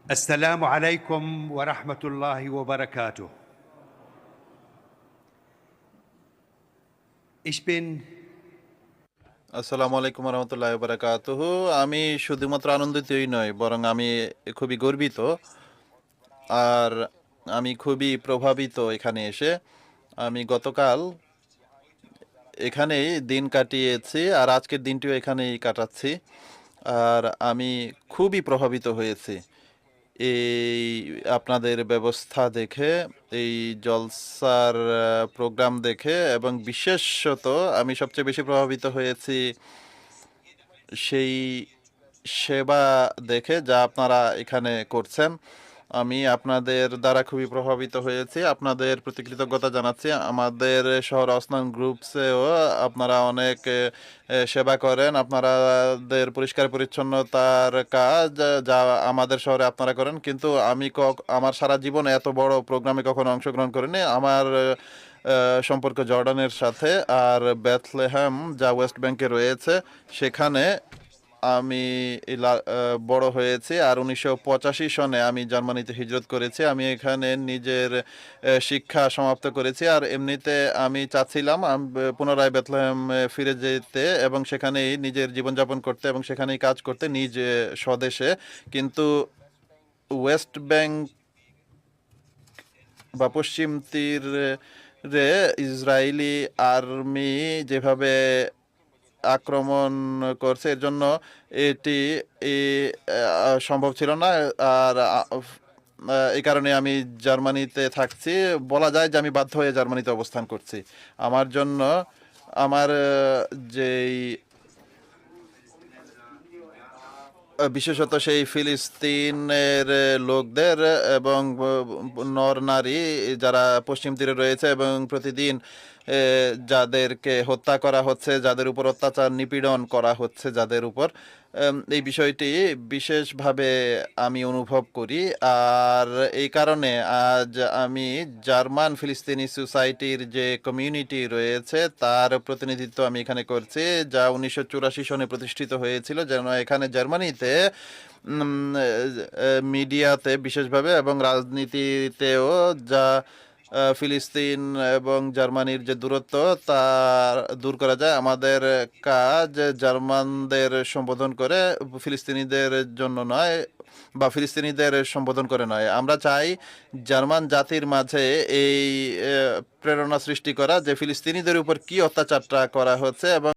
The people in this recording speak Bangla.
السلام عليكم ورحمة الله وبركاته. Ich bin আসসালামু আলাইকুম রহমতুল্লাহ বারাকাতুহু। আমি শুধুমাত্র আনন্দিতই নই, বরং আমি খুবই গর্বিত আর আমি খুবই প্রভাবিত এখানে এসে। আমি গতকাল এখানেই দিন কাটিয়েছি আর আজকের দিনটিও এখানেই কাটাচ্ছি। আর আমি খুবই প্রভাবিত হয়েছি এই আপনাদের ব্যবস্থা দেখে, এই জলসার প্রোগ্রাম দেখে, এবং বিশেষত আমি সবচেয়ে বেশি প্রভাবিত হয়েছি সেই সেবা দেখে যা আপনারা এখানে করছেন। আমি আপনাদের দ্বারা খুবই প্রভাবিত হয়েছি। আপনাদের প্রতি কৃতজ্ঞতা জানাচ্ছি। আমাদের শহর অসনান গ্রুপসেও আপনারা অনেক সেবা করেন। আপনাদের পরিষ্কার পরিচ্ছন্নতার কাজ যা আমাদের শহরে আপনারা করেন, কিন্তু আমি আমার সারা জীবনে এত বড় প্রোগ্রামে কখনো অংশগ্রহণ করিনি। আমার সম্পর্ক জর্ডানের সাথে, আর বেথলেহেম যা ওয়েস্ট ব্যাংকে রয়েছে সেখানে আমি বড় হয়েছি। আর 1985 সনে আমি জার্মানিতে হিজরত করেছি। আমি এখানে নিজের শিক্ষা সমাপ্ত করেছি। আর এমনিতে আমি চাচ্ছিলাম পুনরায় বেথলেহেম ফিরে যেতে এবং সেখানেই নিজের জীবনযাপন করতে এবং সেখানেই কাজ করতে নিজ স্বদেশে। কিন্তু ওয়েস্ট ব্যাংক বা পশ্চিম তীরে ইসরায়েলি আর্মি যেভাবে আক্রমণ করছে, এর জন্য এটি সম্ভব ছিল না। আর এই কারণে আমি জার্মানিতে থাকছি। বলা যায় যে আমি বাধ্য হয়ে জার্মানিতে অবস্থান করছি। আমার জন্য আমার যেই বিশেষত সেই ফিলিস্তিনের লোকদের এবং নর নারী যারা পশ্চিম তীরে রয়েছে এবং প্রতিদিন যাদেরকে হত্যা করা হচ্ছে, যাদের উপর অত্যাচার নিপীড়ন করা হচ্ছে, যাদের উপর এই বিষয়টি বিশেষভাবে আমি অনুভব করি। আর এই কারণে আজ আমি জার্মান ফিলিস্তিনি সোসাইটির যে কমিউনিটি রয়েছে তার প্রতিনিধিত্ব আমি এখানে করছি, যা 1984 সনে প্রতিষ্ঠিত হয়েছিল, যেন এখানে জার্মানিতে মিডিয়াতে বিশেষভাবে এবং রাজনীতিতেও যা ফিলিস্তিন এবং জার্মানির যে দূরত্ব তা দূর করা যায়। আমাদের কাজ জার্মানদের সম্বোধন করে ফিলিস্তিনিদের জন্য নয়, বা ফিলিস্তিনিদের সম্বোধন করে নয়। আমরা চাই জার্মান জাতির মাঝে এই প্রেরণা সৃষ্টি করা যে ফিলিস্তিনিদের উপর কি অত্যাচারটা করা হচ্ছে এবং